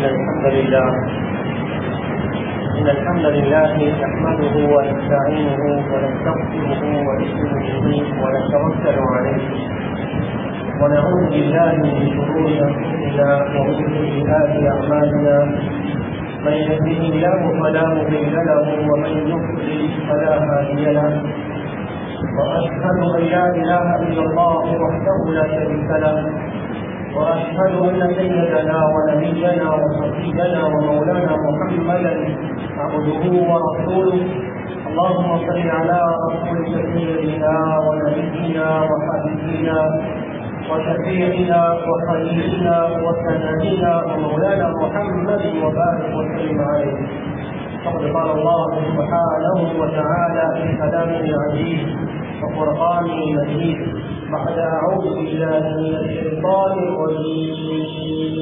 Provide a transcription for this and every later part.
إن الحمد لله نحمده ونستعينه ونستغفره ونؤمن به ونتوكل عليه ونعوذ بالله من شرور أنفسنا ومن سيئات أعمالنا من يهده الله فلا مضل له ومن يضلل فلا هادي له وأشهد أن لا إله إلا الله وحده لا شريك له وأشهد أن سيدنا ونبينا وحبيبنا ومولانا محمدا عبده ورسوله. اللهم صل على رسولك سيدنا ونبينا وحبيبنا وشفيعنا وخليلنا وسندنا ومولانا محمد وبارك وسلم عليه. فقد قال الله سبحانه وتعالى في كلامه العزيز وقرآنه المجيد بعد أعوذ بالله من الشيطان الرجيم.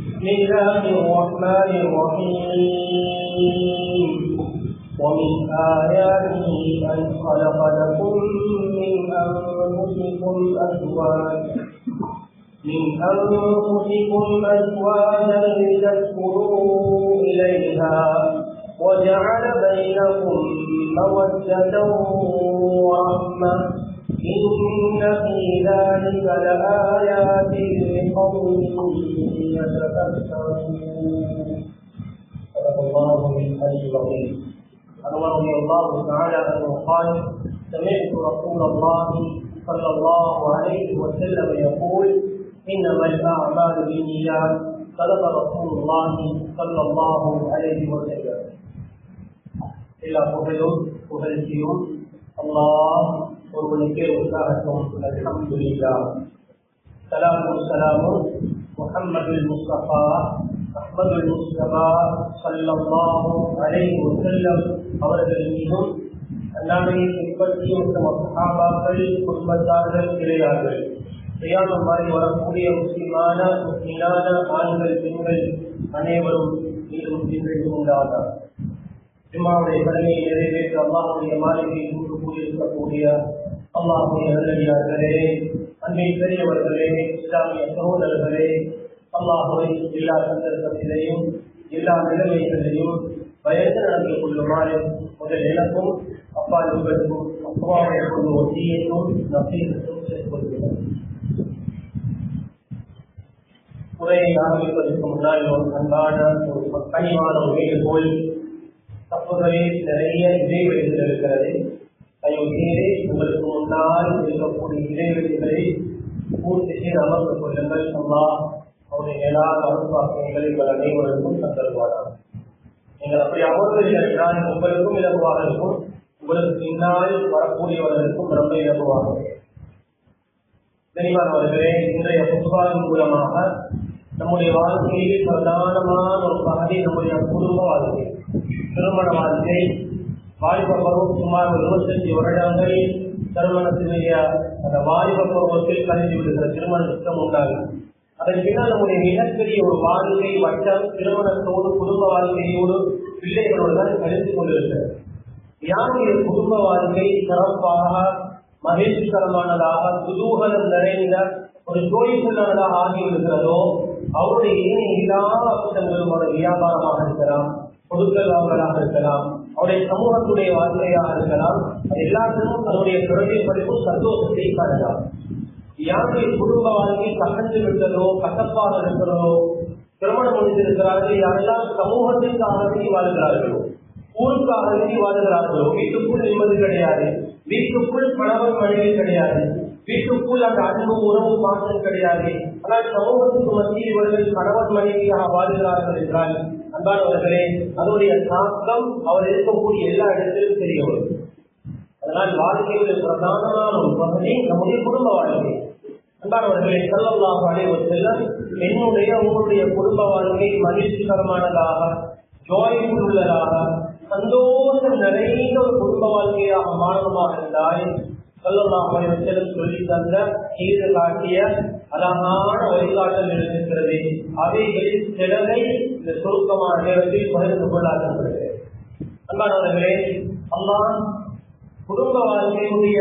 بسم الله الرحمن الرحيم. ومن آياته أن خلق لكم من أنفسكم أزواجا لتسكنوا إليها وجعل بينكم مودة ورحمة إن في ذلك لآيات لقوم يتفكرون. صدق الله العلي العظيم. عن عمر رضي الله تعالى عنه قال: سمعت رسول الله صلى الله عليه وسلم يقول: إنما الأعمال بالنيات. صدق رسول الله صلى الله عليه وسلم. எல்லா புகழ்ச்சியும் அல்லாஹ் ஒருவனுக்கே உண்டாகட்டும். அல்ஹம்துலில்லாஹ். ஸலாத்தும் ஸலாமும் முஹம்மதுல் முஸ்தபா அஹ்மதுல் முஸ்தபா ஸல்லல்லாஹு அலைஹி வஸல்லம் அவர்கள் மீதும் அன்னாரை பின்பற்றிய சஹாபாக்கள், குடும்பத்தார்கள், கிளையார்கள், கியாமத் வரை வரக்கூடிய முஸ்லிமான ஆண்கள், பெண்கள் அனைவரும் மீதும் உண்டானார். ஜும்மாவுடைய கடமையை நிறைவேற்ற அல்லாஹ்வுடைய மாளிகையில் கூட்டு கூடியிருக்கக்கூடிய அல்லாஹ்வுடைய நல்லடியார்களே, அன்பின் பெரியவர்களே, இஸ்லாமிய சகோதரர்களே, அல்லாஹ்வை எல்லா சந்தர்ப்பத்திலையும் எல்லா நிலைமைகளிலையும் பயந்து நடந்து கொள்ளுமாறு முதல் எனக்கும் அப்பால் உங்களுக்கும் அப்பாவை கொண்டு ஒட்டியையும் நசீகத்தும் சேர்க்கொள்கிறோம். உரையை ஆரம்பிப்பதற்கு முன்னால் ஒரு அன்பான ஒரு கனிவான ஒரு வேண்டுகோள். தப்புகளில் நிறைய இடைவெளிகள் இருக்கிறது. தயவுசெய்து உங்களுக்கு முன்னால் இருக்கக்கூடிய இடைவெளிகளை பூர்த்தி செய்து அமர்ந்து கொள்ளுங்கள். அல்லாஹ் அவருடைய மேலான அருள்வாக்கியங்களை உங்கள் அனைவருக்கும் தந்தருவார்கள். நீங்கள் அப்படி அமர்வதில்லை என்றால் உங்களுக்கும் இலகுவாக இருக்கும், உங்களுக்கு பின்னால் வரக்கூடியவர்களுக்கும் ரொம்ப இலகுவாக இருக்கும். தெளிவானவர்களே, இன்றைய புதுவாவின் மூலமாக நம்முடைய வாழ்க்கையில் பிரதானமான ஒரு பகுதி நம்முடைய குடும்ப வாழ்க்கை, திருமண வாழ்க்கை. வாலிப பருவம் சுமார் 25 வருடங்கள் திருமணத்தினுடைய அந்த வாலிப பருவத்தில் கழிந்து விடுகிற திருமண திட்டம் உண்டாகும். அதன் பின்னால் நம்முடைய மிகப்பெரிய ஒரு வாழ்க்கை வட்டம் திருமணத்தோடு குடும்ப வாழ்க்கையோடு பிள்ளைகளோடு தான் கழிந்து கொண்டிருக்கிறது. யாருடைய குடும்ப வாழ்க்கை சிறப்பாக மகிழ்ச்சிகரமானதாக குதூகலம் நிறைந்த ஒரு ஜோய்ஃபுல்லானதாக ஆகிவிடுகிறதோ அவருடைய எல்லா அம்சங்களும் ஒரு வியாபாரமாக இருக்கலாம், பொருட்கள் வாங்கலாக இருக்கலாம், அவருடைய சமூகத்துடைய வாழ்க்கையாக இருக்கலாம், எல்லாத்திலும் அதனுடைய பிரதிபலிப்பும் சந்தோஷத்தை காணலாம். யாருடைய குடும்ப வாழ்க்கை கசந்து விட்டதோ, கசப்பாக இருக்கிறதோ, திருமணம் முடிந்திருக்கிறார்கள், யாரெல்லாம் சமூகத்திற்காக வாழ்கிறார்களோ, ஊருக்காக வாழ்கிறார்களோ, வீட்டுக்குள் நிம்மதி கிடையாது, வீட்டுக்குள் கணவன் மனைவி கிடையாது, வீட்டுக்குள் அந்த அன்பு உறவு பாசம் கிடையாது, ஆனால் சமூகத்துக்கு மத்தியில் இவர்கள் கணவன் மனைவியாக வாழ்கிறார்கள் என்றால் அன்பானவர்களே, அதனுடைய தாக்கம் அவர் இருக்கக்கூடிய எல்லா இடத்திலும் தெரிய வரும். அதனால் வாழ்க்கையுடைய பிரதானமான ஒரு பகுதி நம்முடைய குடும்ப வாழ்க்கை. அன்பானவர்களே, ஸல்லல்லாஹு அலைஹி வஸல்லம் என்னுடைய உங்களுடைய குடும்ப வாழ்க்கை மகிழ்ச்சிகரமானதாக, ஜாய்ஃபுல் உள்ளதாக, சந்தோஷம் நிறைந்த ஒரு குடும்ப வாழ்க்கையாக மாறணுமாக இருந்தால் ஸல்லல்லாஹு அலைஹி வஸல்லம் சொல்லி தந்த செய்து காட்டிய அழகான வழிகாட்டல் இருக்கிறது. அவைகளில் சிலரை இந்த சுருக்கமான நேரத்தில் பகிர்ந்து கொள்ளாதவர்களே. அன்பானவர்களே, அல்லாஹ் குடும்ப வாழ்க்கையுடைய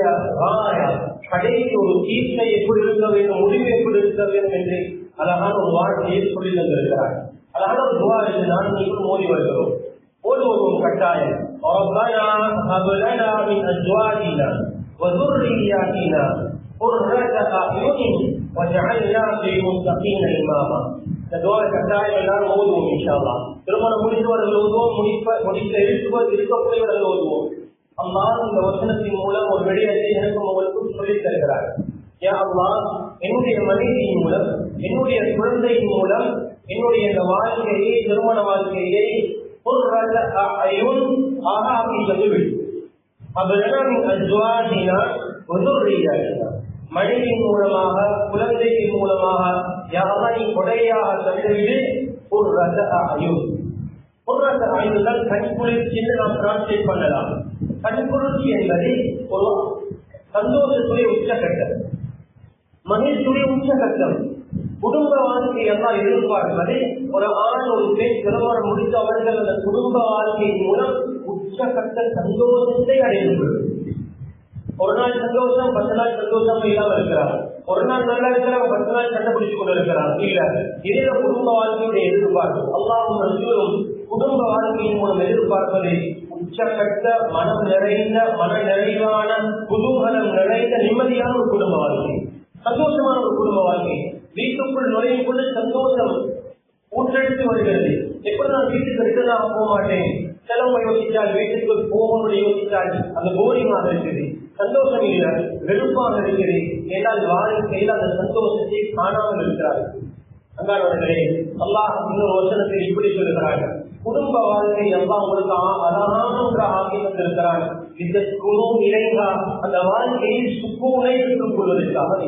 கடைசி ஒரு தீர்ப்பை எப்படி இருக்க வேண்டும், முடிவு எப்படி இருக்க வேண்டும் என்று அழகான ஒரு வார்த்தையை சொல்லி தந்திருக்கிறார். அழகான ஒரு துவா என்று நான் நீங்கள் மோதி வருகிறோம். ஓடுவோம் கட்டாயம். ربنا هب لنا من ازواجنا وذرياتنا قرة اعين واجعلنا للمتقين اماما. இந்த துவாவை கட்டாயம் எல்லாரும் ஓதுவோம் இன்ஷா அல்லாஹ். திருமணம் முடித்தவர்கள் ஓதுவோம், முடிக்க இருக்கக்கூடியவர்கள் ஓதுவோம். அல்லாஹ் இந்த வசனத்தின் மூலம் ஒரு விடயத்தை எனக்கும் உங்களுக்கும் சொல்லித் தருகிறார். யா அல்லாஹ், என்னுடைய மனைவியின் மூலம், என்னுடைய குழந்தையின் மூலம், என்னுடைய இந்த வாழ்க்கையை, திருமண வாழ்க்கையை மனைவியின் மூலமாக, குழந்தையின் மூலமாக யாரை கொடையாக தந்துவிடு. ஒரு ரத ஆயுள், ஒரு ரத ஆயுள் தான் கண்குளிர்ச்சி என்று நாம் டிரான்ஸ்லேட் பண்ணலாம். கண்குளிர்ச்சி என்பது ஒரு சந்தோஷத்துடைய உச்சகட்டம், மகிழ்ச்சியுடைய உச்சகட்டம். குடும்ப வாழ்க்கை எல்லாம் எதிர்பார்ப்பதை ஒரு ஆண் ஒரு பெண் திருமணம் முடித்து அவர்கள் அந்த குடும்ப வாழ்க்கையின் மூலம் உச்சகட்ட சந்தோஷத்தை அடைந்து, ஒரு நாள் சந்தோஷம் 10 நாள் சந்தோஷம் இல்லாமல் இருக்கிறார், ஒரு நாள் நல்லா இருக்கிறார் 10 நாள் சண்டை பிடித்துக் கொண்டிருக்கிறார். இல்ல, இதே குடும்ப வாழ்க்கையுடைய எதிர்பார்ப்பு. அல்லாஹ்வும் ரசூலும் குடும்ப வாழ்க்கையின் மூலம் எதிர்பார்ப்பதை உச்சகட்ட மனம் நிறைந்த, மன நிறைவான, குதூகலம் நிறைந்த நிம்மதியான ஒரு குடும்ப வாழ்க்கை, சந்தோஷமான ஒரு குடும்ப வாழ்க்கை. வீட்டுக்குள் நுழையும் பொழுது சந்தோஷம் ஊற்றெடுத்து வருகிறது. எப்படி நான் வீட்டுக்கு ரிட்டர்னாக போக மாட்டேன், செலவு யோசித்தால், வீட்டுக்கு போகணும்னு யோசித்தால் அந்த போரிங்காக இருக்குது, சந்தோஷம் இல்லை, வெறுப்பாக இருக்கிறது. ஏனால் வாழ்க்கையில் அந்த சந்தோஷத்தை காணாமல் இருக்கிறார்கள். அங்கானவர்களே, அல்லாஹ் இன்னொரு வசனத்தில் இப்படி சொல்லுகிறார்கள், குடும்ப வாழ்க்கை எல்லாம் உங்களுக்கு அழகான ஒன்று ஆகி வந்திருக்கிறார். இந்த குரு இறைவா அந்த வாழ்க்கையை சுக்கூனை பெற்றுக் கொள்வதற்காக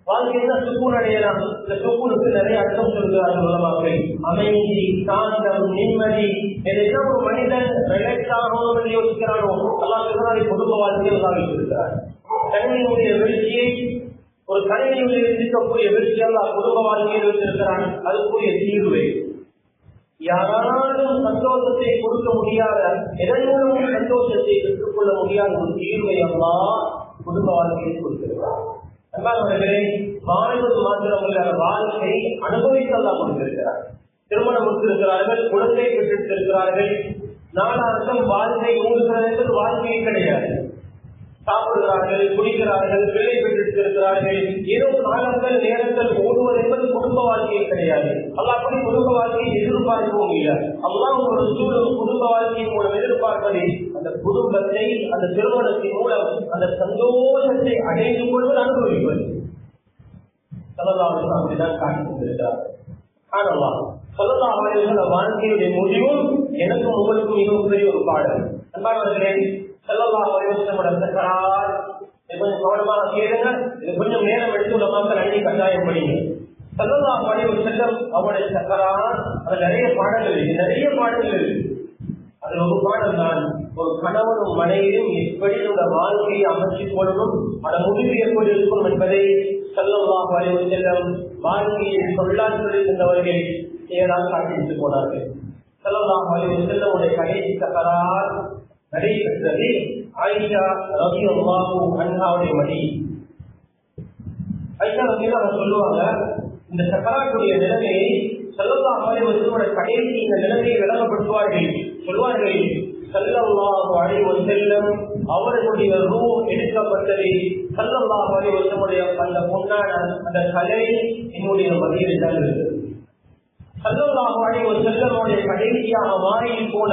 வாழ்க்கையில சுக்கூன் அடையலாம். இந்த சுக்கூனுக்கு நிறைய அர்த்தம் சொல்கிறார்கள் உலமாக்கள். அமைதி, சாந்தம், நிம்மதி. எதெல்லாம் ஒரு மனிதன் ரிலாக்ஸ் ஆகணும் என்று யோசிக்கிறானோ அல்லாஹ் சொல்கிறாரை குடும்ப வாழ்க்கையில் தான் வைத்திருக்கிறார். கணினியுடைய வீழ்ச்சியை, ஒரு கணினியுடைய இருக்கக்கூடிய வீழ்ச்சியெல்லாம் குடும்ப வாழ்க்கையில் வைத்திருக்கிறான். அதுக்குரிய தீர்வு யாராலும் சந்தோஷத்தை கொடுக்க முடியாத, எதன் மூலமும் சந்தோஷத்தை பெற்றுக் கொள்ள முடியாத ஒரு தீர்வை எல்லாம் குடும்ப வாழ்க்கையில் கொடுத்திருக்கிறார். அன்பானவர்களே, வாழ்வது மாத்திரமல்ல, வாழ்க்கை அனுபவித்தெல்லாம் கொடுத்திருக்கிறார். திருமணம் முடித்திருக்கிறார்கள், குழந்தை பெற்றிருக்கிறார்கள். நாளார்த்தம் வாழ்க்கை ஊடுகிறது என்பது வாழ்க்கையே கிடையாது. சாப்பிடுகிறார்கள், குடிக்கிறார்கள், பிள்ளை பெற்றிருக்கிறார்கள். ஏதோ காலங்கள், நேரங்கள் ஓடுவது என்பது குடும்ப வாழ்க்கையே கிடையாது. அல்லாஹ் அப்படி குடும்ப வாழ்க்கையை எதிர்பார்க்கவும் இல்லை. அல்லாஹ் ஒரு சூழல் குடும்ப வாழ்க்கையின் மூலம் எதிர்பார்ப்பதை அந்த குடும்பத்தை, அந்த திருமணத்தின் மூலம் அந்த சந்தோஷத்தை அடைந்து கொள்வது, அனுபவிப்பது. ஸல்லல்லாஹு அலைஹி வஸல்லம் அப்படிதான் காட்டிக் கொண்டிருக்கிறார். ஆனா ஸல்லல்லாஹு அலைஹி வஸல்லம் வாழ்க்கையுடைய முடிவும் எனக்கும் உங்களுக்கும் மிகவும் பெரிய ஒரு பாடல். அன்பானவர்களே, ஸல்லல்லாஹு அலைஹி வஸல்லம் சக்கராத் கொஞ்சம் கவனமாக கேளுங்க. இது கொஞ்சம் நேரம் எடுத்து உள்ள மக்கள் அள்ளி கட்டாயம் படிங்க. ஸல்லல்லாஹு அலைஹி வஸல்லம் அவருடைய சக்கராத், அது நிறைய பாடல்கள் இருக்கு, நிறைய பாடல்கள் இருக்கு. அதுல ஒரு பாடல் தான், ஒரு கணவனும் மனைவியும் எப்படி இந்த வாழ்க்கையை அமைச்சுக் கொள்ளணும், அதை முடிவு எப்படி இருக்கும் என்பதை ஸல்லல்லாஹு அலைஹி வஸல்லம் வாழ்க்கையை சொல்லாற்றலில் இருந்தவர்கள் ஏதாவது காட்டிட்டு போனார்கள். ஸல்லல்லாஹு அலைஹி வஸல்லம் உடைய கடைசி சக்கராத் நடைபெற்றது ஆயிஷா ரலியல்லாஹு அன்ஹாவுடைய மடி. ஆயிஷா ரலியல்லாஹு சொல்லுவாங்க, இந்த சக்கராத்துடைய நிலைமையை ஸல்லல்லாஹு அலைஹி வஸல்லம் கடைசி இந்த நிலைமையை விளங்கப்படுத்துவார்கள். சொல்வார்கள், ஸல்லல்லாஹு அலைஹி வஸல்லம் அவர்களுடைய ரூஹ் எடுக்கப்பட்டது ஸல்லல்லாஹு அலைஹி வஸல்லம் அந்த பொன்னான அந்த கலை என்னுடைய மடியில் தான் இருந்தது. ஸல்லல்லாஹு அலைஹி வஸல்லம் கடைசியாக வாயில் போன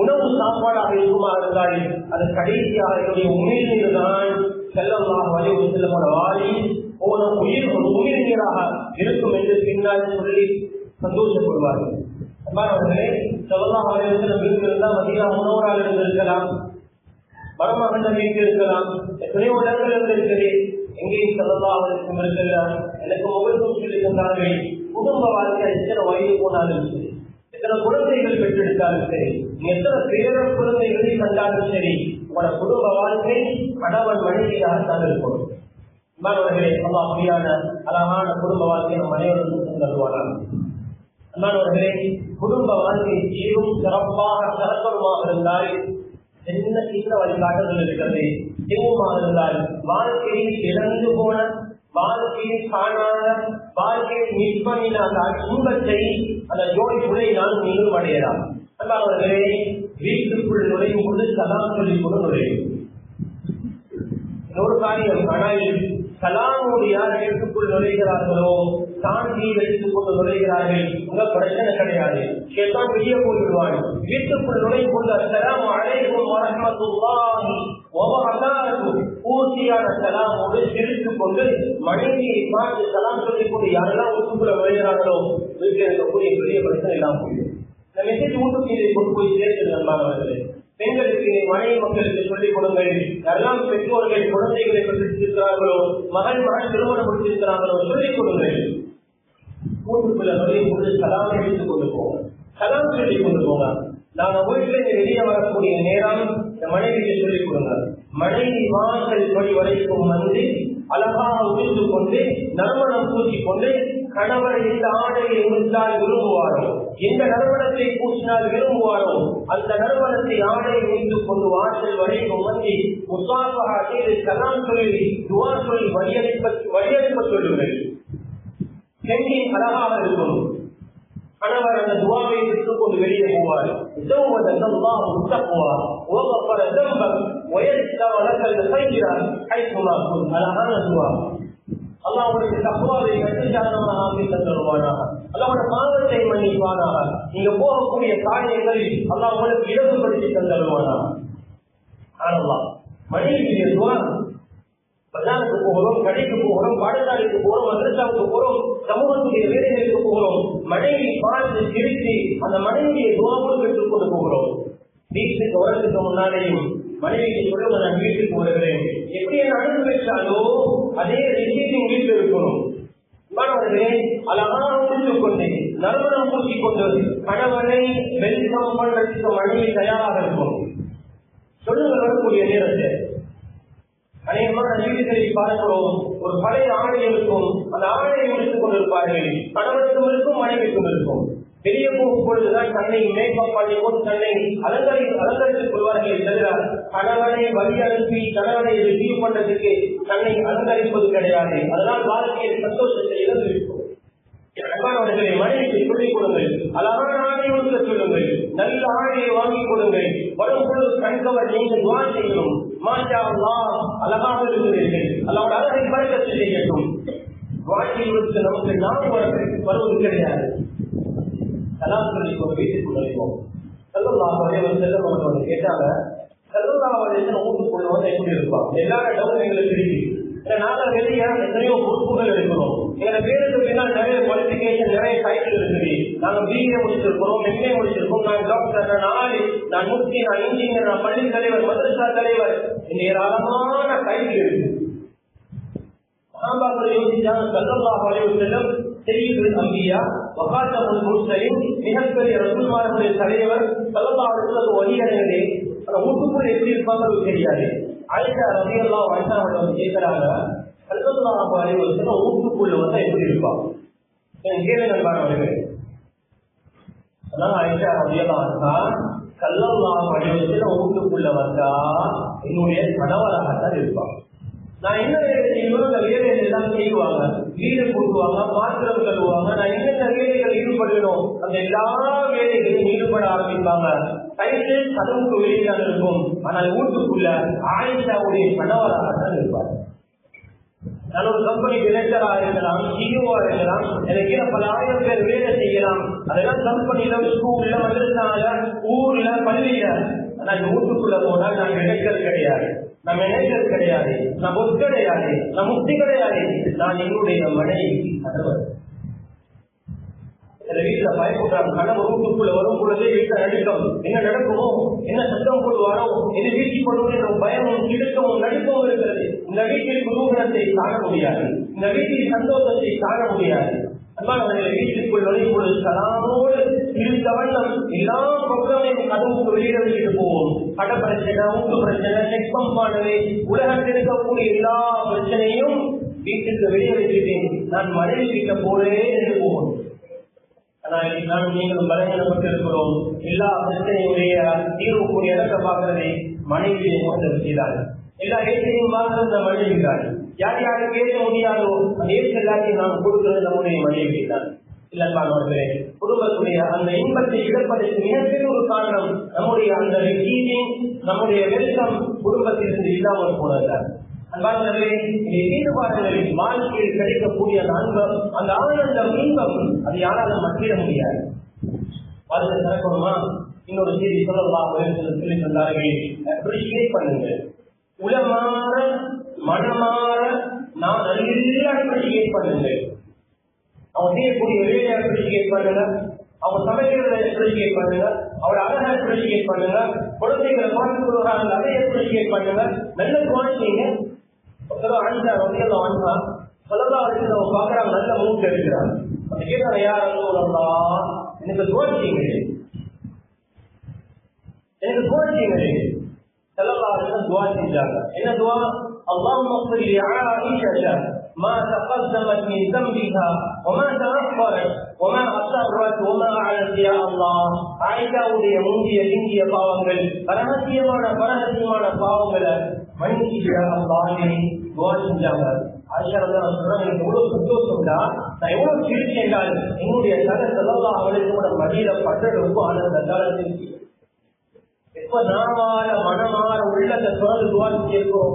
உணவு சாப்பாடாக இருக்குமா இருந்தால் அது கடைசியாக என்னுடைய உயிர் தான் ஸல்லல்லாஹு அலைஹி வஸல்லம் வாயில் போன உயிர் ஒரு உயிர் நீராக இருக்கும் என்று பின்னால் சொல்லி சந்தோஷப்படுவார்கள். அன்பானவர்களே, ஸல்லல்லாஹு அலைஹி வஸல்லம் வீட்டில் இருந்தால் மதீனா முனவரால் இருந்திருக்கலாம், மருமகன் வீட்டில் இருக்கலாம், எத்தனையோ இடங்கள் இருந்திருக்கிறது. எங்கேயும் ஸல்லல்லாஹு அலைஹி வஸல்லம் இருக்கலாம். எனக்கு முகத்தும் சொல்லியிருந்தார்கள், குடும்ப வாழ்க்கை எத்தனை வயது போனாலும் சரி, எத்தனை குழந்தைகள் பெற்றெடுத்தாலும் சரி, எத்தனை பேர குழந்தைகளை கண்டாலும் சரி, உங்களோட குடும்ப வாழ்க்கை கணவன் மனைவியாகத்தான் இருக்கணும். அன்பானவர்களே, அல்லாஹ் அப்படியான அழகான குடும்ப வாழ்க்கை நம் அனைவருக்கும் தருவானாம். அன்பானவர்களே, குடும்ப வாழ்க்கை சீரும் சிறப்பாக சிறப்பமாக இருந்தால் என்ன சின்ன வழிகாட்டுதல் இருக்கிறது. தெய்வமாக இருந்தால் வாழ்க்கையில் இழந்து போன வாழ்க்கையில் காணாத வாழ்க்கையில் மிஸ் பண்ணின அந்த இன்பத்தை அந்த ஜோடிக்குள்ளே நானும் நீங்களும் அடையலாம். அவர்களே, வீட்டுக்குள் நுழையும் போது சலாம் சொல்லிக் கொண்டு நுழையும் ஒரு காரியம். ஆனால் சலாமோடு யார் வீட்டுக்குள் நுழைகிறார்களோ சாந்தியை எடுத்துக் கொண்டு நுழைகிறார்கள். உங்க பிரச்சனை கிடையாது, கேட்டால் வெளியே போய்விடுவான். வீட்டுக்குள் நுழையும் கொண்டு அஸ்ஸலாமு அலைக்கும் வரஹ்மத்துல்லாஹி வ பரகாத்துஹு பூர்த்தியான சலாமோடு சிரித்துக் கொண்டு மனைவியை பார்த்து சலாம் சொல்லிக் கொண்டு யாரெல்லாம் வீட்டுக்குள்ள நுழைகிறார்களோ வீட்டில் இருக்கக்கூடிய பெரிய பிரச்சனை எல்லாம் போயிடும். இந்த மெசேஜ் வீட்டுக்கு இதை கொண்டு போய் சேர்த்து நண்பானவர்களே, பெண்களுக்கு மனைவி மக்களுக்கு சொல்லிக் கொடுங்கள். யாரெல்லாம் பெற்றோர்கள் குழந்தைகளை பெற்றிருக்கிறார்களோ மகன் திருமணம் முடித்திருக்கிறார்களோ சொல்லிக் கொடுங்கள். வீட்டுக்குள்ள நுழையும் போது சலாம் எடுத்துக் கொண்டு போங்க, சலாம் சொல்லிக் கொண்டு போங்க. நாங்க வீட்டுல வெளியே வரக்கூடிய நேரம் இந்த மனைவிக்கு சொல்லிக் கொடுங்க. மனைவி வாசல் படி வரைக்கும் வந்து அழகாக உதிர்ந்து கொண்டு நறுமணம் பூசிக் கொண்டு கணவர் எந்த ஆடையை உடுத்தால் விரும்புவாரோ, எந்த நறுமணத்தை பூசினால் விரும்புவாரோ அந்த நறுமணத்தை ஆடையை உடுத்துக் கொண்டு வாசல் வரைக்கும் வந்து முசாஃபஹா செய்து சலாம் சொல்லி துஆ சொல்லி வழியனுப்ப சொல்லுங்கள். பெண்ணின் அழகாக இருக்கும். கணவர் அந்த துவாவை எடுத்துக் கொண்டு வெளியே போவார். அழகான துவா. அல்லாஹ்வுடைய தக்வாவை கட்டுச்சாதனமாக ஆக்கி தந்துருவானாக. அல்லாஹ்வுடைய பாவத்தை மன்னிப்பானாக. நீங்க போகக்கூடிய காரியங்களில் அல்லாஹ் உங்களுக்கு இலகுபடுத்தி தந்துருவானாக. ஆனல்லாஹ் மனைவியுடைய துவா. பஜாருக்கு போகிறோம், கடைக்கு போகிறோம், பாடசாலைக்கு போகிறோம், மதரசாவுக்கு போகிறோம், சமூகத்துடைய வேலைகளுக்கு போகிறோம். மனைவி பார்த்து சிரித்து அந்த மனைவியை துவாவும் பெற்றுக் கொண்டு போகிறோம். வீட்டுக்கு வரதுக்கு முன்னாலேயும் மனைவிக்கு சொல்லுங்க, நான் வீட்டுக்கு வருகிறேன். எப்படி என்ன அனுப்பி வைத்தாலோ அதே விஷயத்தை வீட்டில் இருக்கணும். மாணவர்களே, அழகாக முடித்துக் கொண்டு நறுமணம் பூசிக் கொண்டு கணவனை வெல்கம் பண்றதுக்கு மனைவி தயாராக இருக்கும். சொல்லுங்க வரக்கூடிய நேரத்தை அநேகமான வீடுகளில் பார்க்கிறோம். ஒரு பழைய ஆடை இருக்கும், அந்த ஆடையை முடித்துக் கொண்டிருப்பார்கள். கணவனுக்கும் இருக்கும், மனைவிக்கும் இருக்கும். வெளியே போகும் பொழுதுதான் தன்னை மேக்கப் பண்ணிக்கொண்டு தன்னை அலங்கரித்துக் கொள்வார்கள். தவிர கணவனை வழி அனுப்பி கணவனை ரிசீவ் பண்றதுக்கு தன்னை அலங்கரிப்பது கிடையாது. அதனால் வாழ்க்கையில் சந்தோஷத்தை இழந்திருக்கும். அன்பானவர்களை, மனைவிக்கு சொல்லிக் கொடுங்கள். அழகான ஆடையை ஒழுங்க சொல்லுங்கள். நல்ல ஆடையை வாங்கிக் கொடுங்கள். வரும் பொழுது கண்கவர் நீங்கள் துஆ செய்யணும். மாஷா அல்லாஹ், அழகாக இருக்கிறீர்கள், அல்லாஹ்வுடைய அழகை பரக்கத்து செய்யட்டும். வாழ்க்கையில் நமக்கு நாம் வருவது கிடையாது. சலாம் சொல்லி ஒரு வீட்டுக்கு நுழைவோம். ஸல்லல்லாஹு அலைஹி வஸல்லம் அவர்கள் கேட்டாங்க, ஸல்லல்லாஹு அலைஹி வஸல்லம் வீட்டுக்குள்ள வந்து எப்படி இருப்பாங்க? எல்லா இடமும் எங்களுக்கு இருக்கு. நாங்க வெளியே எத்தனையோ பொறுப்புகள் எடுக்கிறோம். எங்க பேருக்கு பின்னால் நிறைய குவாலிபிகேஷன், நிறைய டைட்டில் இருக்குது. நாங்க பிஏ முடிச்சிருக்கிறோம், எம்ஏ முடிச்சிருக்கோம், நான் டாக்டர், நான் ஆளு, நான் முஃப்தி, நான் இன்ஜினியர், நான் பள்ளி தலைவர், மதரசா தலைவர், இந்த ஏராளமான டைட்டில் இருக்கு. சஹாபாக்கள் யோசிச்சாங்க, ஸல்லல்லாஹு அலைஹி வஸல்லம் சய்யிதுல் அன்பியா வ காத்தமுல் முர்ஸலீன், மிகப்பெரிய ரசூல்மார்களுடைய தலைவர், ஸல்லல்லாஹு அலைஹி வஸல்லம் வழியடைகளே, அந்த வீட்டுக்குள்ள எப்படி இருப்பாங்க தெரியாது. ஆயிஷா ரலியல்லாஹு அன்ஹா அவர்கள் கேட்கிறாங்க, ஸல்லல்லாஹு அலைஹி வஸல்லம் வீட்டுக்குள்ள வந்தா எப்படி இருப்பாங்க? கேளுங்க நண்பர்களே. அதான் ஆயிஷா ரலியல்லாஹு அன்ஹா, ஸல்லல்லாஹு அலைஹி வஸல்லம் வீட்டுக்குள்ள வந்தா என்னுடைய கணவராகத்தான் இருப்பாங்க. நான் என்ன வேலை செய்யணும், அந்த வேலைகள் எல்லாம் செய்வாங்க. வீடு கூட்டுவாங்க, பாத்திரம் கழுவுவாங்க. நான் என்னென்ன வேலைகள் ஈடுபடணும் அந்த எல்லா வேலைகளையும் ஈடுபட ஆரம்பிப்பாங்க. கைது கதவுக்கு வெளியில்தான் இருக்கும், ஆனால் வீட்டுக்குள்ள ஆயிஷாவுடைய கணவராகத்தான் இருப்பார். நான் ஒரு கம்பெனி டிரெக்டரா இருக்கலாம், சிஇஓவா இருக்கலாம், எனக்கு பல ஆயிரம் பேர் வேலை செய்யலாம். அதெல்லாம் கம்பெனியில, ஸ்கூல்ல, மதரசால, ஊர்ல, பள்ளியில. ஆனா வீட்டுக்குள்ள போனால் நான் டிரெக்டர் கிடையாது, நான் மேனேஜர் கிடையாது, நான் பொஸ் கிடையாது, நான் முக்தி கிடையாது. நான் என்னுடைய மனைவிக்கு கணவர். சில வீட்டுல பயப்படுறாங்க, கணவர் வீட்டுக்குள்ள வரும் பொழுதே வீட்டை நடுக்கம், என்ன நடக்குமோ, என்ன சத்தம் போடுவாரோ, எது வீழ்ச்சி பண்ணுவோம், பயமும் கிடுக்கமும் நடுக்கமும் இருக்கிறது. இந்த வீட்டில் குதூகலத்தை காண முடியாது, இந்த வீட்டில் சந்தோஷத்தை காண முடியாது. அன்பானவர்களை, வீட்டுக்குள் நுழையும் பொழுது சலாமோடு இருந்த வண்ணம் எல்லா பக்கமையும் கதவுக்கு வெளியிட வெளியிட்டு போவோம். கட பிரச்சனை, ஊட்டு பிரச்சனை, செக்பம்பானது, உலகத்தில் இருக்கக்கூடிய எல்லா பிரச்சனையும் வீட்டுக்கு வெளியே வச்சுட்டேன். நான் மனைவி வீட்டை போறேன் என்று போவோம். ஆனால் நான் நீங்களும் பலகீனப்பட்டிருக்கிறோம். எல்லா பிரச்சனையுடைய தீர்வுக்குரிய இடத்தை பார்க்கறதை மனைவியை கொண்டு செய்தார்கள். எல்லா இடத்தையும் பார்க்கறது இந்த மனைவி தான். யார் யாருக்கு ஏற்க முடியாதோ அந்த ஏற்ற எல்லாத்தையும் நாம் கொடுக்கிறது நம்முடைய மனைவி தான். இல்லையே குடும்பத்துடைய அந்த இன்பத்தை இழப்பதற்கு மிகப்பெரிய ஒரு காரணம் நம்முடைய அந்த ரிசீவிங், நம்முடைய வெல்கம் குடும்பத்திலிருந்து இல்லாமல் போனதுதான். அன்பானவர்களே, இதை ஈடுபாடுகளில் வாழ்க்கையில் கிடைக்கக்கூடிய அந்த அன்பம், அந்த ஆனந்தம், இன்பம் அது யாராலும் மற்றிட முடியாது. வாழ்க்கை நடக்கணுமா? இன்னொரு செய்தி சொல்லலாம் சொல்லி சொன்னார்கள், அப்ரிஷியேட் பண்ணுங்க, உளமாற மனமாற நான் நல்லா அப்ரிஷியேட் பண்ணுங்க. அவங்க செய்யக்கூடிய வேலையை அப்ரிஷியேட் பண்ணுங்க, அவங்க சமைக்கிறத அப்ரிஷியேட் பண்ணுங்க, அவரை அழகை அப்ரிஷியேட் பண்ணுங்க, குழந்தைகளை பார்த்து கொள்கிறாங்க அதை அப்ரிஷியேட் பண்ணுங்க, நல்ல குவாலிட்டிங்க. அஞ்சா வகையெல்லாம் வாங்கினா சொல்லலாம் அப்படின்னு அவங்க பார்க்குறாங்க, நல்ல மூட்டு எடுக்கிறாங்க. அந்த கேட்கறாங்க, யாரும் சொல்லலாம் எனக்கு துவாச்சிங்க, எனக்கு துவாச்சிங்க. செல்லலாம் துவா செஞ்சாங்க. என்ன துவா? اللهم اغفر لعائشة ما تقدمت من ذنبها وما تأخرت وما أسرت وما أعلنت يا الله. ஆயிஷாவுடைய முந்திய பிந்திய பாவங்கள், ரகசியமான பரகசியமான பாவங்களை மன்னிச்சு அல்லாஹ்வே துவா செஞ்சாங்க. ஆயிஷா ரலியல்லாஹு அன்ஹா சொல்றாங்க, எனக்கு எவ்வளவு சந்தோஷம்டா, நான் எவ்வளவு சிரிச்சேன் என்றால் என்னுடைய தலை ஸல்லல்லாஹு அலைஹி வஸல்லம் மடியில பட்டெடுப்பு ஆனந்த காலத்தில் எப்ப நாமார மனமார உள்ளத்தை தொடர்ந்து துவா செய்கிறோம்,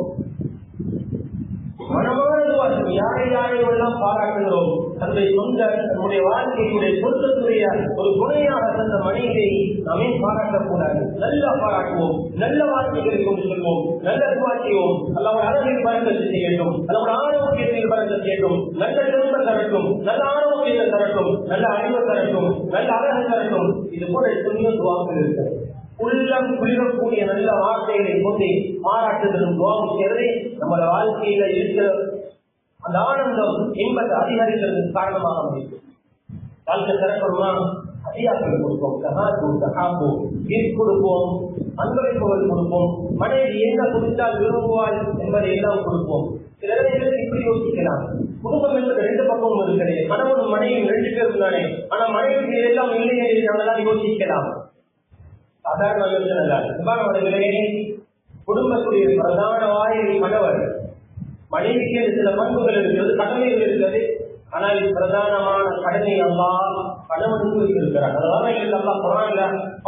மனமான துவா செய்யும். யாரை யாரையெல்லாம் பாராட்டுகிறோம், தன்னுடைய சொந்த நம்முடைய வாழ்க்கையுடைய சொந்தத்துடைய ஒரு துணையாக தந்த மனிதரை நாமே பாராட்டக்கூடாது. நல்லா பாராட்டுவோம், நல்ல வார்த்தைகளை கொண்டு சொல்வோம், நல்ல துவா செய்வோம். அல்லாஹ் அழகில் பறக்கத்து செய்யட்டும், அல்லாஹ் ஆரோக்கியத்தில் பறக்கத்து செய்யட்டும், நல்ல செல்வ தரட்டும், நல்ல ஆரோக்கியத்தை தரட்டும், நல்ல அறிவு தரட்டும், நல்ல அழகு தரட்டும். இது போல எத்தனையோ துவாக்கள் இருக்கிறது. உள்ளம் குளிரக்கூடிய நல்ல வார்த்தைகளை கொண்டு பாராட்டுதலும் துவாவும் சேர்ந்து நம்ம வாழ்க்கையில இருக்கிற அந்த ஆனந்தம் இன்பத்தை அதிகரிக்கிறதுக்கு காரணமாக அமைக்கும். வாழ்க்கை சிறக்கணுமா? அதிகாக்கள் கொடுப்போம், கிஃப்ட் கொடுப்போம், அன்பளிப்புகள் கொடுப்போம், மனைவி என்ன கொடுத்தால் விரும்புவாள் என்பதை எல்லாம் கொடுப்போம். சில இடங்களில் இப்படி யோசிக்கலாம், குடும்பம் என்பது ரெண்டு பக்கமும் இருக்கிறது, கணவனும் மனைவியும் ரெண்டு பேரும் தானே, ஆனா மனைவிக்கு எல்லாம் இல்லையே நாங்களாம் யோசிக்கலாம். சாதாரண யோசனை. குடும்பத்துடைய பிரதான வாயில் கணவர், மனைவிக்கு சில பண்புகள் இருக்கிறது, கடமைகள் இருக்கிறது. ஆனால் பிரதானமான கடமை அல்லாஹ் கணவனுக்கு வைத்திருக்கிறார். அதனால அல்லாஹ் குர்ஆன்ல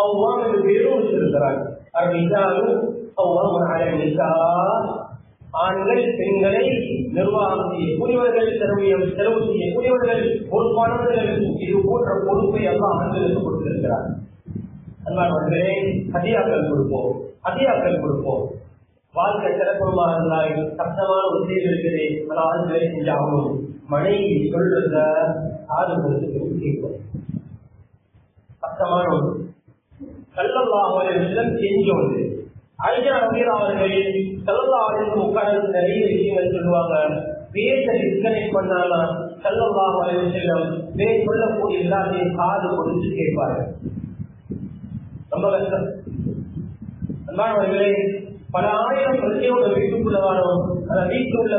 அல்லாஹ்வுக்கு பேரும் வச்சிருக்கிறார். ஆண்கள் பெண்களை நிர்வாகம் செய்யக்கூடியவர்கள், செலவு செய்யக்கூடியவர்கள், பொறுப்பானவர்கள். இது போன்ற பொறுப்பை அல்லாஹ் ஆண்களுக்கு கொடுத்திருக்கிறார். அன்பானவர்களே, ஹதியாக்கள் கொடுப்போம், ஹதியாக்கள் கொடுப்போம். வாழ்க்கை சிறப்பமாக இருந்தால் சத்தமான ஒரு செய்தி இருக்குது, ஆனால் வேலை செஞ்சாகணும். மனைவி சொல்றத காது கொடுத்து கேட்கும். சத்தமான ஸல்லல்லாஹு அலைஹி வஸல்லம் செஞ்சோண்டு ஆயிஷா ரலியல்லாஹு அவர்கள் ஸல்லல்லாஹு அலைஹி வஸல்லம் உட்கார்ந்து நிறைய விஷயங்கள் சொல்லுவாங்க. பேச டிஸ்கனெக்ட் பண்ணாலும் ஸல்லல்லாஹு அலைஹி வஸல்லம் சொல்லக்கூடிய எல்லாத்தையும் காது கொடுத்து கேட்பார்கள். ரொம்ப கஷ்டம். அன்பானவர்களே, பல ஆயிரம் பிரச்சனையோட வீட்டுக்குள்ள வாழும். அந்த வீட்டில் உள்ள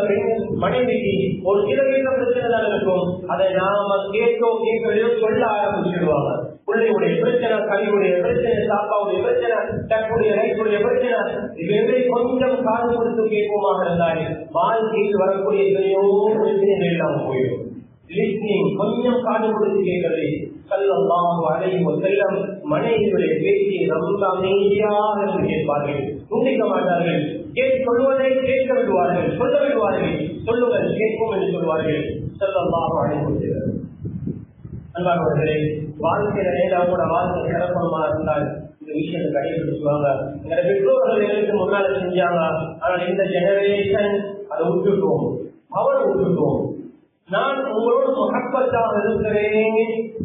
மனைவிக்கு ஒரு சில வீட்டில் பிரச்சனை தான் இருக்கும். அதை நாம கேட்கலையோ சொல்ல ஆரம்பிச்சுடுவாங்க. பிள்ளையுடைய பிரச்சனை, கல்வியுடைய பிரச்சனை, சாப்பாவுடைய பிரச்சனை, டக்குடைய ரைட்டுடைய பிரச்சனை, இவை கொஞ்சம் காது கொடுத்து கேட்போமாக இருந்தால் வாழ்க்கையில் வரக்கூடிய எத்தனையோ பிரச்சனைகள் எல்லாம் போயிடும். லிஸ்னிங், கொஞ்சம் காது கொடுத்து கேட்கிறது. ஸல்லல்லாஹு அலைஹி வஸல்லம் மனைவியுடைய பேச்சை ரொம்ப அமைதியாக கேட்பார்கள், துண்டிக்க மாட்டார்கள். சொல்வதை கேட்க விடுவார்கள், சொல்ல விடுவார்கள். சொல்லுங்கள், கேட்போம் என்று சொல்வார்கள். ஸல்லல்லாஹு அலைஹி வஸல்லம். அன்பானவர்களே, வாழ்க்கையில நேராக வாழ்க்கை சிறப்பமா இருந்தால் இந்த விஷயத்தை கடைபிடிச்சுவாங்க. எங்க பெற்றோர்கள் எங்களுக்கு முன்னால செஞ்சாங்க, ஆனால் இந்த ஜெனரேஷன் அதை விட்டுட்டோம், அவரை விட்டுட்டோம். நான் உங்களோடு முகப்பத்தாக இருக்கிறேன்,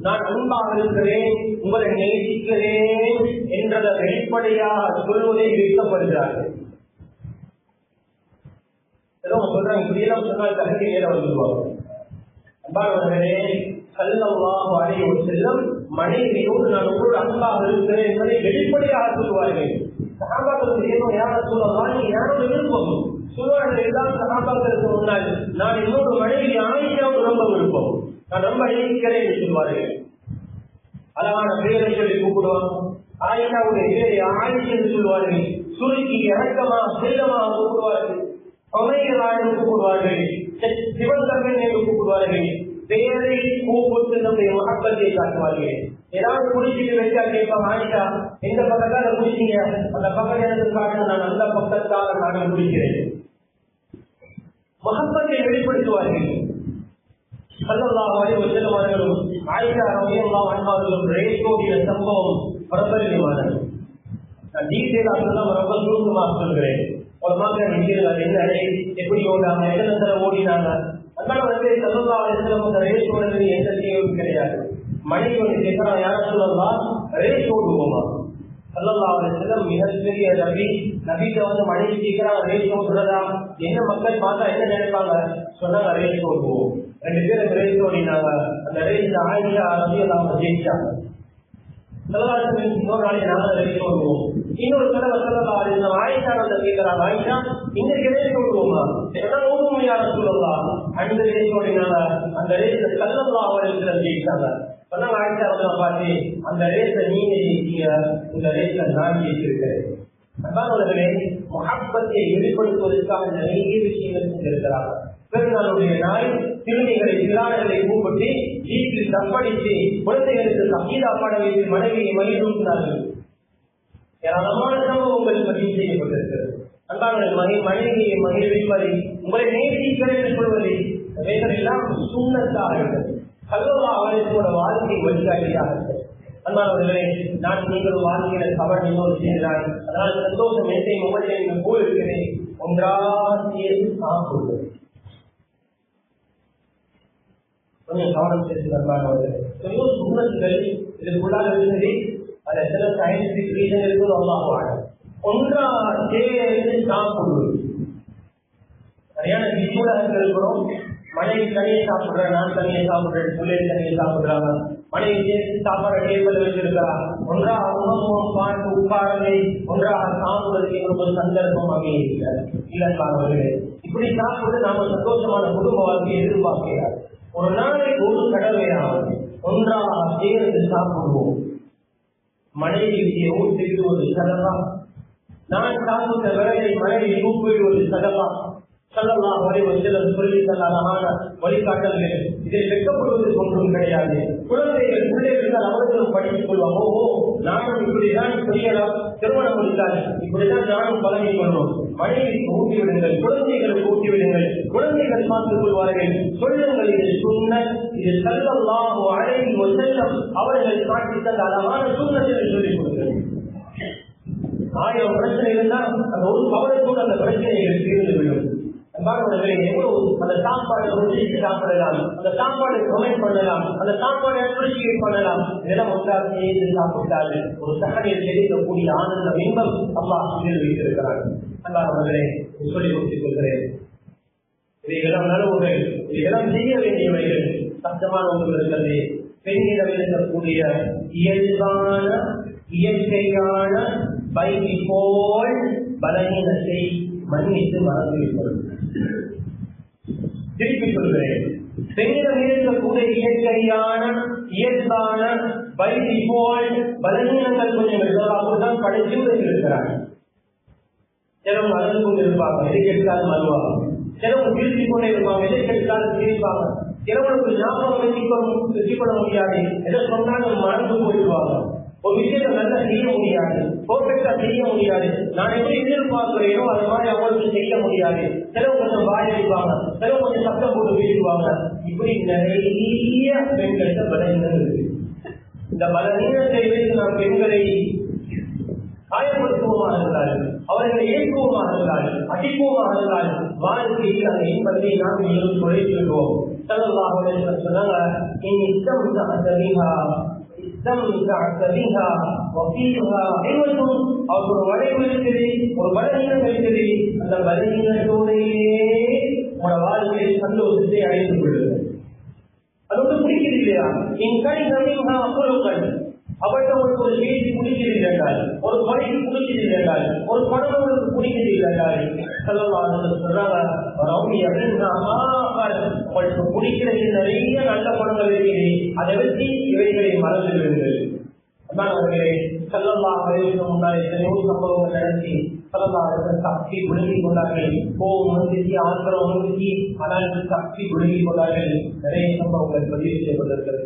நான் அன்பாக இருக்கிறேன், உங்களை நேசிக்கிறேன் என்றதை வெளிப்படையாக சொல்வதை விற்கப்படுகிறார்கள். சொல்றாங்க, இப்படியெல்லாம் சொன்னால் தகுதி நேர வந்துடுவாங்க. அன்பானவர்களே, ஸல்லல்லாஹு அலைஹி வஸல்லம் மனைவியோடு நான் உங்களோடு அன்பாக இருக்கிறேன் என்பதை வெளிப்படையாக சொல்லுவார்கள். சஹாபாக்களுக்கு ஏதோ யார சொல்லலாம், யாரோட விருப்பம் சொல்வார்கள். எல்லா சஹாபாக்களுக்கு முன்னால் நான் என்னோட மனைவி ஆயிஷாவுக்கு ரொம்ப விருப்பம், நான் ரொம்ப நேசிக்கிறேன் என்று சொல்வார்கள். அழகான பேரை சொல்லி கூப்பிடுவாங்க. ஆயிஷாவுடைய பேரை ஆயிஷா என்று சொல்வார்கள். சுருக்கி இறக்கமாக செல்லமாக கூப்பிடுவார்கள். அமைகளாக கூப்பிடுவார்கள், சிவந்தர்கள் என்று கூப்பிடுவார்கள். பேரை கூப்பிட்டு நம்முடைய மகப்பத்தை காட்டுவார்கள். ஏதாவது குடிச்சிட்டு வச்சா கேட்பாங்க, ஆயிஷா எந்த பக்கத்தால குடிச்சீங்க, அந்த பக்கம் எனக்கு காட்டு, நான் அந்த பக்கத்தால நான் குடிக்கிறேன். மகப்பத்தை வெளிப்படுத்துவார்கள். ஸல்லல்லாஹு அலைஹி வஸல்லம் அவர்களும் ஆயிஷா ரலியல்லாஹு அன்ஹா அவர்களும் ரேஷோடைய சம்பவம் பிரபல்யமானது. நான் டீட்டெயிலாக ரொம்ப சுருக்கமாக சொல்கிறேன். ஒரு மக்கள் நினைக்கிறது என்ன, எப்படி ஓடாங்க, எத்தனை தடவை ஓடினாங்க. அதனால ஸல்லல்லாஹு அலைஹி வஸல்லம் அந்த ரேஸ் ஓடுறது எந்த தேவையும் கிடையாது. மனைவி ஒன்று கேட்கறான், யாரும் சொல்லலாம் ரேஸ் ஓடுவோமா? ஸல்லல்லாஹு அலைஹி வஸல்லம் மிகப்பெரிய நபிட்ட மனைவி கேட்கறான், ரேஸ் ஓடுறதா? என்ன மக்கள் பார்த்தா என்ன நினைப்பாங்க? சொன்னாங்க ரேஸ் ஓடுவோம். 2 பேரும் ரேஸ் ஓடினாங்க. அந்த ரேஸ் ஆயிஷா ரலியல்லாஹு ஜெயிச்சாங்க. இன்னொரு நாளைக்கு நாங்கள் ரேஸ் ஓடுவோம். இன்னொரு தடவை ஸல்லல்லாஹு அலைஹி வஸல்லம் ஆயிஷா கேட்கிறாங்க, ஆயிஷா இன்னைக்கு ரேஸ் ஓடுவோமா? எல்லாம் ஓடுவோம் யாரும் சொல்லலாம். அந்த ரேஸ் ஓடினாங்க. அந்த ரேஸ் ஸல்லல்லாஹு அலைஹி வஸல்லம் ஜெயிச்சாங்க. சொன்னாங்க ஆயிஷா பார்த்து, அந்த ரேஸை நீங்க ஜெயிச்சீங்க, இந்த ரேஸை நான் ஜெயிச்சிருக்கிறேன். அன்பானவர்களே, முஹப்பத்தை வெளிப்படுத்துவதற்காக நிறைய விஷயங்கள் செஞ்சிருக்கிறாங்க. பெருநாளுடைய நாள் சிறுமிகளை சிறார்களை கூப்பிட்டு வீட்டில் தப்படித்து குழந்தைகளுக்கு சங்கீதா பாட வைத்து மனைவியை மகிழ்ந்தார்கள். ஏராளமான சம்பவங்கள் பதிவு செய்யப்பட்டிருக்கிறது. அன்பானவர்கள், மனைவியை மகிழ்விப்பதை, உங்களை நேசிக்கிறேன் என்று சொல்வதை இவைகளெல்லாம் சுண்ணத்தாக இருக்கிறது. ஸல்லல்லாஹு அலைஹி வஸல்லம் வாழ்க்கை வழிகாட்டியாக இருக்கிறது. அன்பானவர்களே, நான் நீங்கள் வாழ்க்கையில தவறு இன்னொரு செய்கிறார், அதனால் சந்தோஷம் என்னை உங்களை போல் இருக்கிறேன். ஒன்றாக சேர்ந்து சாப்பிடுவது கொஞ்சம் கவனம் செலுத்தி அன்பானவர்களே. சுண்ணத்துகள் இதுக்குள்ளாக இருந்தது. அது சில சயின்டிபிக் ரீசன் இருக்குது. அல்லாஹ் வாழும் ஒன்றாக சேர்ந்து சாப்பிடுவது. சரியான விதிமுறைகள் இருக்கிறோம். மனைவி தனியை சாப்பிடுறேன், நான் தனியை சாப்பிடுறேன், பிள்ளைகள் தனியை சாப்பிடுறாங்க. மனைவி சேர்த்து சாப்பாடு டேபிள் வச்சிருக்கிறா. ஒன்றாக உணவும் பார்த்து உட்காரலை ஒன்றாக சாப்பிடுவதற்கு எங்களுக்கு ஒரு சந்தர்ப்பம் இல்லைன்பார்களே. இப்படி சாப்பிட்டு நாம சந்தோஷமான குடும்ப வாழ்க்கையை எதிர்பார்க்கிறார். ஒரு நாளைக்கு ஒரு கடமையாவது ஒன்றாக சேர்ந்து சாப்பிடுவோம். மனைவியை ஊட்டிவிடுவது சதவா, நான் சாப்பிட்ட விரைவை மனைவி ஊப்பிடுவது சதவா. ஸல்லல்லாஹு அலைஹி வஸல்லம் சொல்லி தந்த அழகான வழிகாட்டல்கள். இதில் வெட்கப்படுவதற்கு ஒன்றும் கிடையாது. பிள்ளைகள் அவர்களும் படித்துக் கொள்வாங்க. ஓஹோ, நானும் இப்படிதான் செய்யலாம், திருமணம் முடித்தால் இப்படிதான் நானும் பழகிக் கொள்வோம். மனைவிக்கு ஊட்டி விடுங்கள், குழந்தைகளுக்கு ஊட்டி விடுங்கள், குழந்தைகள் பார்த்துக் கொள்வார்கள். சொல்லுங்கள், இது சுன்னத், இது ஸல்லல்லாஹு அலைஹி வஸல்லம் அவர்கள் காட்டி தந்த அழகான சுன்னத் என்று சொல்லிக் கொடுங்கள். 1000 பிரச்சனை இருந்தால் அந்த ஒரு கவலைத்தோடு அந்த பிரச்சனைகள் தீர்ந்துவிடும். எவ்வளவு அந்த சாப்பாடு ருசிக்கு சாப்பிடலாம், அந்த சாப்பாடு கமெண்ட் பண்ணலாம், அந்த சாப்பாடு அப்ரிஷியேட் பண்ணலாம். இதெல்லாம் ஒன்றாக சேர்ந்து சாப்பிட்டால் ஒரு சகனையில் கிடைக்கக்கூடிய ஆனந்தம், இன்பம் அல்லாஹ் வைத்திருக்கிறார். அல்லாஹ்வர்களே, சொல்லிக் கொடுத்துக் கொள்கிறேன். இவையெல்லாம் நலவுகள், இவையெல்லாம் செய்ய வேண்டியவைகள். சத்தமான ஒன்று இருக்கிறது. பெண்ணிடம் இருக்கக்கூடிய இயல்பான இயற்கையான பைபி போல் பலகீனத்தை மன்னித்து மறந்துவிடுவது. திருப்பி சொல்கிறேன், பெண்ணிடம் இருக்கக்கூடிய இயற்கையான இயல்பான பைபி போல் பலகீனங்கள் கொஞ்சம் அப்படிதான் படைத்து இருக்கிறார். சிலவங்க அழுது கொண்டு இருப்பாங்க, எதை கேட்டாலும் அழுவாங்க. சிலவங்க திருப்பி கொண்டே இருப்பாங்க, எதை கேட்டாலும் சிரிப்பாங்க. சிலவங்களுக்கு ஞாபகம் வெற்றிக்கொள்ள முடியாது, எதை சொன்னாலும் மறந்து போயிடுவாங்க. ஒரு விஷயத்தை நல்லா செய்ய முடியாது, பர்ஃபெக்டா செய்ய முடியாது. நான் எப்படி எதிர்பார்க்கிறேனோ அது மாதிரி அவங்களுக்கு செய்ய முடியாது. சிலவங்க கொஞ்சம் வாயடிப்பாங்க, சிலவங்க கொஞ்சம் சத்தம் போட்டு பேசுவாங்க. இப்படி நிறைய பெண்களுக்கு பலவீனம் இருக்கு. இந்த பலவீனத்தை வைத்து நாம் பெண்களை காயப்படுத்துவோமாக இருந்தாலும், அவர்களை ஏற்றுவோமாக இருந்தாலும், அடிப்போமாக இருந்தாலும், வாழ்க்கையில் அந்த இன்பத்தை நாம் மேலும் குறைத்துவிடுவோம். ஸல்லல்லாஹு அலைஹி வஸல்லம் சொன்னாங்க, ஒரு வளைவு இருக்குது, ஒரு பலவீனம் இருக்குது. அந்த பலவீனத்தோடையே உங்களோட வாழ்க்கையை சந்தோஷத்தை அடைந்து கொள்ளுங்கள். அது வந்து பிடிக்கிறது இல்லையா? அவர்கிட்ட உங்களுக்கு ஒரு செய்தி பிடிக்கிறது என்றால், ஒரு படைக்கு பிடிக்கிறது என்றால், ஒரு படம் உங்களுக்கு பிடிக்கிறது என்றால், சொல்றாங்க உங்களுக்கு பிடிக்கிறது நிறைய நல்ல படங்கள் இருக்கிறது, அதை வச்சு இவைகளை மறந்து விடுங்கள். ஸல்லல்லாஹு அலைஹி வஸல்லம் முன்னாடி எத்தனையோ சம்பவங்கள் நடத்தி சக்தி விழுங்கிக் கொண்டார்கள். கோபம் வந்துச்சு, ஆத்திரம் வந்துச்சு, ஆனால் சக்தி விழுங்கிக் கொண்டார்கள். நிறைய சம்பவங்கள் பதிவு செய்யப்பட்டிருக்கிறது.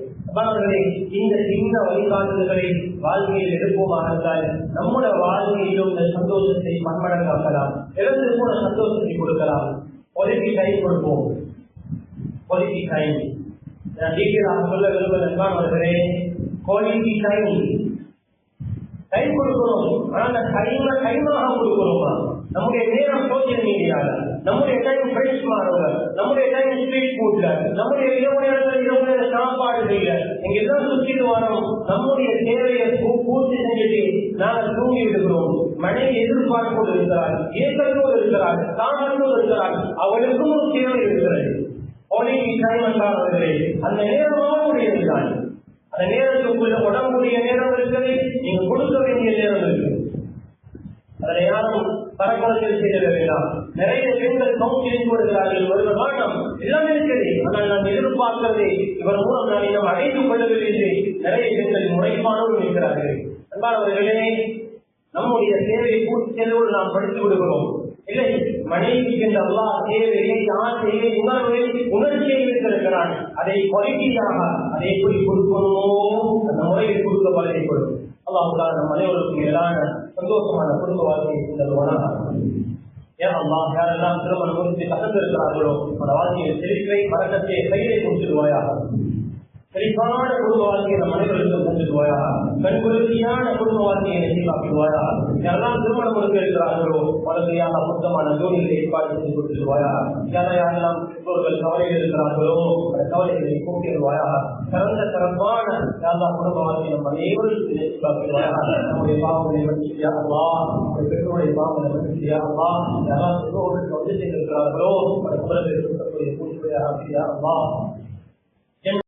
இந்த சின்ன வழிகாட்டுதல்களை வாழ்க்கையில் எடுப்போமாக இருந்தால் நம்முடைய வாழ்க்கையிலும் இந்த சந்தோஷத்தை பன்மடங்காக்கலாம், இழந்து போன சந்தோஷத்தை கொடுக்கலாம். குவாலிட்டி டைம் கொடுப்போம். குவாலிட்டி டைம் நான் சொல்ல விரும்புகிறேன். குவாலிட்டி டைம் டைம் கொடுக்கணும். ஆனா அந்த டைமாக கொடுக்கணுமா? நம்முடைய நேரம் சோசியல் மீடியால, நம்முடைய டைம் ஃப்ரெண்ட்ஸ் மாறுங்க, நம்முடைய டைம் ஸ்ட்ரீட் ஃபுட்ல, நம்முடைய இரவு நேர சாப்பாடுகள்ல எங்கெல்லாம் சுற்றிட்டு வரோம். நம்முடைய தேவையை பூர்த்தி செஞ்சுட்டு நாங்கள் தூங்கி விடுகிறோம். மனைவி எதிர்பார்ப்போடு இருக்கிறார், ஏற்கனவே இருக்கிறார், தாமதோடு இருக்கிறார், அவளுக்கும் ஒரு தேவை இருக்கிறது. அந்த நேரமாக உடையதுதான். அந்த நேரத்துக்குள்ள உடம்புடைய நேரம் இருக்கிறது, நீங்க கொடுக்க வேண்டிய நேரம் இருக்கு. அதை யாரும் பரக்குறைகள் செய்ய வேண்டாம். நிறைய பெண்கள் கவுன்சிலிங் கொடுக்கிறார்கள், ஒரு மாற்றம் எல்லாமே இருக்கிறது. ஆனால் நாம் எதிர்பார்க்கிறதே இவர் மூலம் நான் இன்னும் அடைந்து கொள்ளவில்லை என்று நிறைய பெண்கள் முறைப்பானோடு இருக்கிறார்கள். அன்பானவர்களே, நம்முடைய தேவையை பூர்த்தி செய்தோடு நாம் படித்து விடுகிறோம். இல்லை, மனைவி என்ற அல்லாஹ் தேவையை, ஆசையை, உணர்வை, உணர்ச்சியை வைத்திருக்கிறான். அதை குவாலிட்டியாக அதை எப்படி கொடுக்கணுமோ அந்த முறையில் கொடுக்க பழகிக்கொள்ளும். அல்லாஹ் நம் அனைவருக்கும் மேலான சந்தோஷமான குடும்ப வாழ்க்கையை தருவானாக. ஏன் அல்லாஹ் யாரெல்லாம் திருமணம் முடித்து கலந்திருக்கிறார்களோ அந்த வாழ்க்கையை செழிப்பை, பழக்கத்தை, கையை கொடுத்துடுவாயாக. செழிப்பான குடும்ப வாழ்க்கையை நம் அனைவருக்கும் தந்துடுவாயா. கண்குளிர்ச்சியான குடும்ப வாழ்க்கையை நெசிவாக்குவாயா. யாரெல்லாம் திருமணம் கொடுக்க இருக்கிறார்களோ வளர்ச்சியாக மொத்தமான ஜோடிகளை ஏற்பாடு செய்து கொடுத்துடுவாயா. யாரெல்லாம் பெற்றோர்கள் கவலையில் இருக்கிறார்களோ அந்த கவலைகளை போக்கிடுவாயா. சிறப்பான யாரா குடும்ப வாழ்க்கையை நம் அனைவருக்கும் நெசிவாக்குவாயா. நம்முடைய பாவங்களை மன்னிச்சியாகவா, நம்முடைய பெற்றோருடைய பாவங்களை மன்னிச்சியாகவா. யாரெல்லாம் பெற்றோர்கள் வந்து செய்திருக்கிறார்களோ அந்த குலத்தை இருக்கக்கூடிய பூச்சியாக